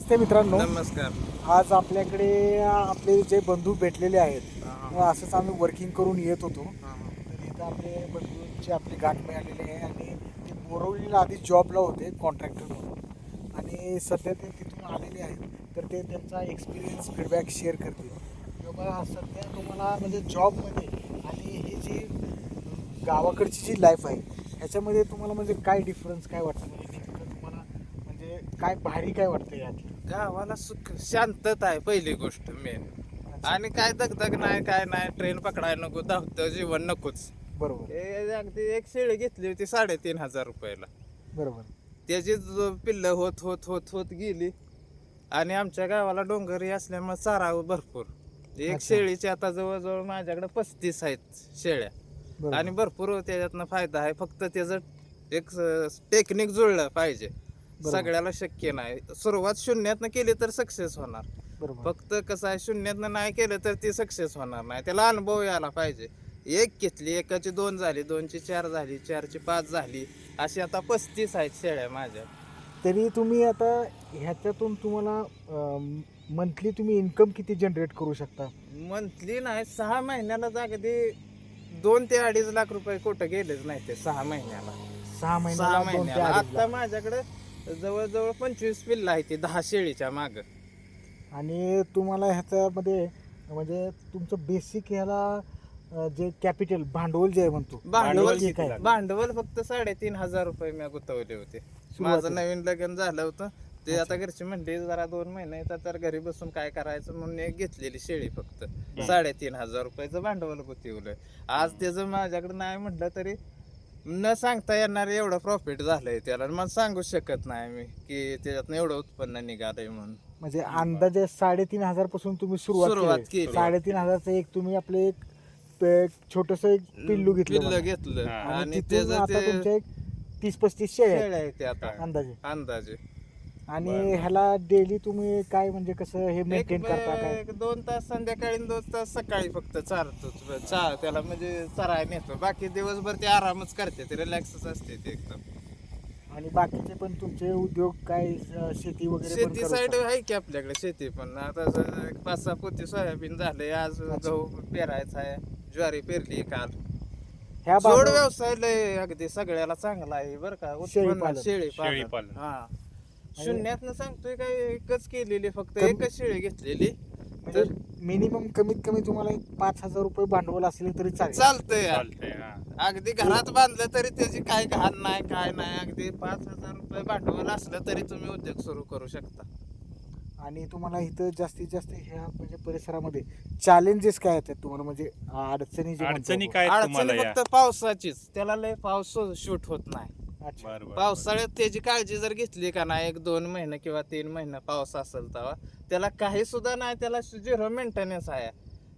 नमस्ते मित्रांनो, नमस्कार. आज आपल्याकडे आपले जे बंधू भेटलेले आहेत. हां, असंच आम्ही वर्किंग करून येत होतो. हां, तर इथं आपले बंधूंची आपली गाठ मिळालेली आहे आणि ते बोरवलीला आधी जॉबला होते कॉन्ट्रॅक्टर म्हणून आणि सध्या ते तिथून आलेले आहेत. तर ते त्यांचा एक्सपिरियन्स फीडबॅक शेअर करतील. किंवा सध्या तुम्हाला म्हणजे जॉबमध्ये आणि ही जी गावाकडची जी लाईफ आहे ह्याच्यामध्ये तुम्हाला म्हणजे काय डिफरन्स काय वाटतं, म्हणजे नेमकं तुम्हाला म्हणजे काय भारी काय वाटतं यातलं? गावाला सुख शांतता आहे पहिली गोष्ट मेन. आणि काय दगदग नाही, काय नाही, ट्रेन पकडायला नको, धावतं जीवन नकोच. बरोबर अगदी एक शेळी घेतली होती 3,500 रुपयाला. बरोबर त्याची पिल्लं होत होत होत होत गेली. आणि आमच्या गावाला डोंगरी असल्यामुळे चारा भरपूर. एक अच्छा. शेळीची आता जवळजवळ माझ्याकडे 35 आहेत शेळ्या. बरोबर आणि भरपूर त्याच्यातनं फायदा आहे, फक्त त्याचं एक टेक्निक जुळलं पाहिजे. बरोबर. सगळ्याला शक्य नाही. सुरुवात शून्यातनं केली तर सक्सेस होणार. बरोबर फक्त कसं आहे, शून्यातनं नाही केलं तर ती सक्सेस होणार नाही. त्याला अनुभव यायला पाहिजे. एक घेतली, एकाची 2 झाली, 2ची 4 झाली, 4ची 5 झाली, अशी आता 35 आहेत शेळ्या माझ्या. तरी तुम्ही आता ह्याच्यातून तुम्हाला मंथली तुम्ही इन्कम किती जनरेट करू शकता? मंथली नाही, 6 महिन्याला अगदी 2 ते 2.5 लाख रुपये कुठं गेलेच नाही ते 6 महिन्याला. 6 महिन्याला 6 2 ते महिन्याला 2.5 आता लाख. माझ्याकडे जवळजवळ 25 पिल्लं आहे ती 10 शेळीच्या माग. आणि तुम्हाला ह्याच्यामध्ये म्हणजे तुमचं बेसिक ह्याला जे कॅपिटल भांडवल जे आहे म्हणतो भांडवल ते काय? भांडवल फक्त 3,500 रुपये मी गुंतवले होते. माझं नवीन लग्न झालं होतं ते. आता घरची म्हणली जरा 2 महिने येतात तर घरी बसून काय करायचं म्हणून एक घेतलेली शेळी फक्त 3,500 रुपयाचं भांडवल गुंतवलंय. आज त्याचं माझ्याकडे नाही म्हटलं तरी न सांगता येणार एवढं प्रॉफिट झालंय त्याला. मला सांगू शकत नाही मी की त्याच्यातनं एवढं उत्पन्न निघालंय म्हणून. म्हणजे अंदाजे 3,500 पासून तुम्ही सुरुवात केली. केली. 3,500चं एक तुम्ही आपले एक छोटस एक पिल्लू घेतलं पिल्लं म्हणा. घेतलं आणि आणि तिथून त्याचं आता ते तुमच्या एक 30-35 शेळ्या आहेत शेळ्या आहे ते आता अंदाजे. अंदाजे. आणि ह्याला डेली तुम्ही काय म्हणजे कसं हे मेंटेन करता काय? 2 तास संध्याकाळी आणि 2 तास सकाळी फक्त चारतो. त्याला म्हणजे चराय नेतो. बाकी दिवसभर ते आरामच करते, ते रिलॅक्सच असते ते एकदम. आणि बाकीचे पण तुमचे उद्योग काय शेती वगैरे पण शेती करता? साईड आहे की आपल्याकडे शेती पण. आता 5-6 पोती सोयाबीन झाले, आज गहू पेरायचा आहे, ज्वारी पेरली काल. ह्या जोड भागात व्यवसाय लय अगदी सगळ्याला चांगला आहे बरं का. शेळीपालन. शेळी शेळीपालन. पालन. हा, शून्यातनं सांगतोय काय, एकच केलेली फक्त कमी- एकच शेळी घेतलेली. म्हणजे मिनिमम कमीत कमी तुम्हाला एक 5,000 रुपये भांडवल असले तरी चालेल. चालतंय यार. चालतंय हा. अगदी घरात बांधलं तरी त्याची काय घाण नाही, काय नाही. अगदी 5,000 रुपये भांडवल असलं तरी तुम्ही उद्योग सुरू करू शकता. आणि तुम्हाला इथं जास्तीत जास्त ह्या म्हणजे परिसरामध्ये चॅलेंजेस काय येतात तुम्हाला, म्हणजे अडचणी जे म्हणतो अडचणी आपण? काय आहेत तुम्हाला अडचणी या? फक्त पावसाचीच. त्याला लय पाऊस शूट होत नाही. अच्छा. बरं, बरं, पावसाळ्यात त्याची काळजी जर घेतली का नाही, 1-2 महिने किंवा 3 महिने पाऊस असेल तेव्हा त्याला काही सुद्धा नाही. त्याला 0 मेंटेनन्स आहे.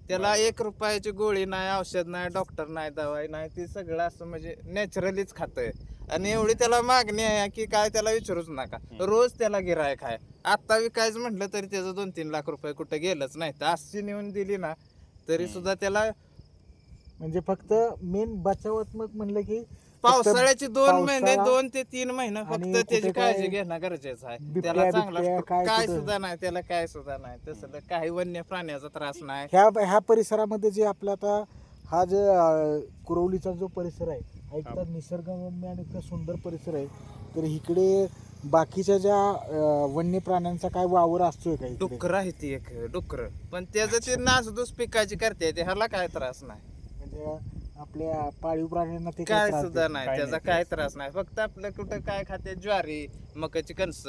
त्याला 1 रुपयाची गोळी नाही, औषध नाही, डॉक्टर नाही, दवाई नाही. ते सगळं असं म्हणजे नॅचरलीच खातंय. आणि एवढी त्याला मागणी आहे की काय त्याला विचारूच नका. रोज त्याला गिरायक आहे. आता विकायचं म्हटलं तरी त्याचं 2-3 लाख रुपये कुठं गेलंच नाही. तर अशी नेऊन दिली ना तरी सुद्धा त्याला. म्हणजे फक्त मेन बचावात्मक म्हणलं की पावसाळ्याची 2 महिने, पावसाळा 2 ते 3 महिने आणि फक्त कुठे त्याची काय काळजी घेणं गरजेचं आहे. बिबट्या- त्याला चांगला बिबट्या काय काय कुठं? सुद्धा नाही, त्याला काय सुद्धा नाही. तसं काही वन्य प्राण्याचा त्रास नाही. ह्या परिसरामध्ये जे आपला आता हा जे कुरवलीचा जो परिसर आहे हा इतका निसर्गरम्य आणि इतका सुंदर परिसर आहे. तर इकडे बाकीच्या ज्या वन्य प्राण्यांचा काय वावर असतोय का इकडे? डुकर आहे ती एक डुकर, पण त्याचं ते नासधूस पिकाची करते ते, ह्याला काय त्रास नाही. म्हणजे आपल्या पाळीव प्राण्यांना ते काय त्रास सुद्धा देत नाही, काय त्याचा नाही काय त्रास नाही. फक्त आपलं कुठं काय खाते, ज्वारी, मकाची कणस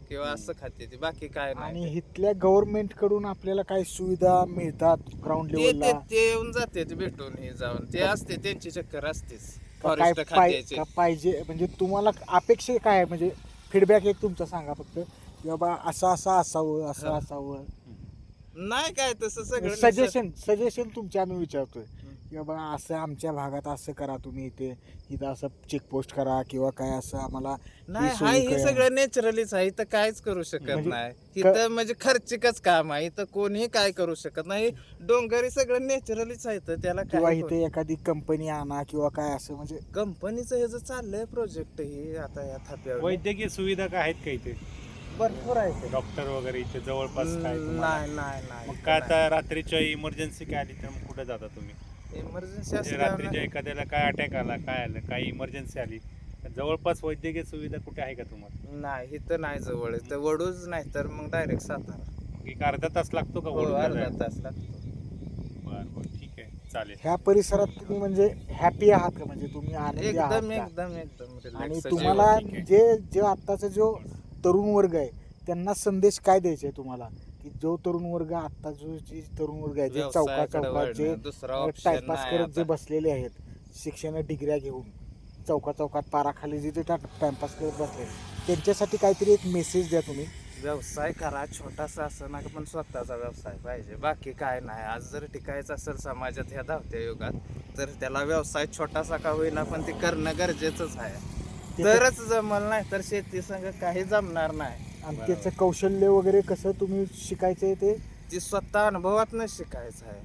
किंवा असं खाते ती, बाकी काय आणि नाही. इथल्या गव्हर्नमेंट कडून आपल्याला काय सुविधा मिळतात ग्राउंड ते लेवलला? ते येऊन जाते ते भेटून हे जाऊन ते असते, त्यांची चक्कर असतेच काय फॉरेस्ट खात्याची. का पाहिजे म्हणजे तुम्हाला अपेक्षा काय आहे? म्हणजे फीडबॅक एक तुमचा सांगा फक्त की बाबा असं असं असावं, असं हा. असावं. नाही काय तसं सगळं सजेशन तुमचे आम्ही विचारतोय की बाबा असं आमच्या भागात असं करा, तुम्ही इथं असं चेकपोस्ट करा किंवा काय असं आम्हाला नाही. ही सोय हाय, हे करा. सगळं नॅचरलीच आहे. इथं काहीच करू शकत म्हणजे नाही. इथं म्हणजे खर्चिकच काम आहे. इथं कोणीही काय करू शकत नाही. डोंगरी सगळं नॅचरलीच आहे. इथं त्याला किंवा काय इथे एखादी कंपनी आणा किंवा काय असं म्हणजे कंपनीचं हे जे चाललंय प्रोजेक्ट हे आता या थाप्यावर वैद्यकीय सुविधा काय आहेत का इथे? भरपूर आहे ते. डॉक्टर वगैरे इथे जवळपास काय तुम्हाला? नाही नाही नाही मग काय आता रात्रीच्या इमर्जन्सी काय आली तर मग कुठे जाता तुम्ही? इमर्जन्सी म्हणजे रात्रीच्या एखाद्याला काय अटॅक आला, काय आलं, काही इमर्जन्सी आली तर जवळपास वैद्यकीय सुविधा कुठे आहे का तुम्हाला? नाही इथं नाही जवळ इथं वडूच नाही तर मग डायरेक्ट सातारा. मग एक अर्धा तास लागतो का हो, वडूला अर्धा जायला? तास लागतो. बरं बरं ठीक आहे चालेल. ह्या परिसरात तुम्ही म्हणजे हॅपी आहात का, म्हणजे तुम्ही आनंदी आहात एकदम का? एकदम एकदम आणि relax तुम्हाला ठीक आहे. जे आत्ताचा जो तरुण वर्ग आहे त्यांना संदेश काय द्यायचे आहे तुम्हाला, की जो तरुण वर्ग आत्ता जो जे तरुण वर्ग आहे जे चौका व्यवसायाकडे चौकात जे वळणं, दुसरा option टाइमपास नाही करत जे आता. बसलेले आहेत, शिक्षण डिग्र्या घेऊन चौका चौकात पाराखाली जे ते टाइमपास करत बसले, त्यांच्यासाठी काहीतरी एक मेसेज द्या तुम्ही. व्यवसाय करा, छोटासा असं ना पण स्वतःचा व्यवसाय पाहिजे, बाकी काय नाही. आज जर टिकायचं असेल समाजात ह्या धावत्या युगात तर त्याला व्यवसाय छोटासा का होईना पण ते करणं गरजेचंच आहे. ते- तरच जमल, नाही तर शेती संग काही जमणार नाही. आणि बरोबर. त्याचं कौशल्य वगैरे कसं तुम्ही शिकायचंय ते ती स्वतः अनुभवातनं शिकायचं आहे.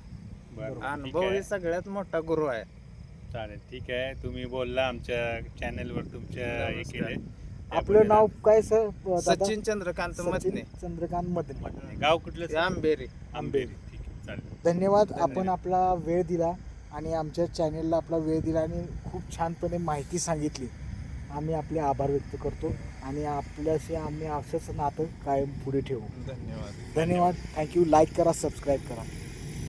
बरं ठीक अनुभव आहे हे सगळ्यात मोठा गुरु आहे. चालेल ठीक आहे. तुम्ही बोलला आमच्या चॅनलवर तुमच्या हे नमस्कार. केले. आपलं नाव काय सर दादा? सचिन चंद्रकांत सचिन मतने, चंद्रकांत मदने. गाव कुठलं ते आंबेरी. आंबेरी. ठीक आहे चालेल. धन्यवाद. धन्यवाद. आपण आपला वेळ दिला आणि आमच्या चॅनेलला आपला वेळ दिला आणि खूप छानपणे माहिती सांगितली. आम्ही आपले आभार व्यक्त करतो आणि आपल्याशी आम्ही असंच नातं कायम पुढे ठेवू. धन्यवाद. धन्यवाद. थँक्यू. लाईक करा, सबस्क्राईब करा.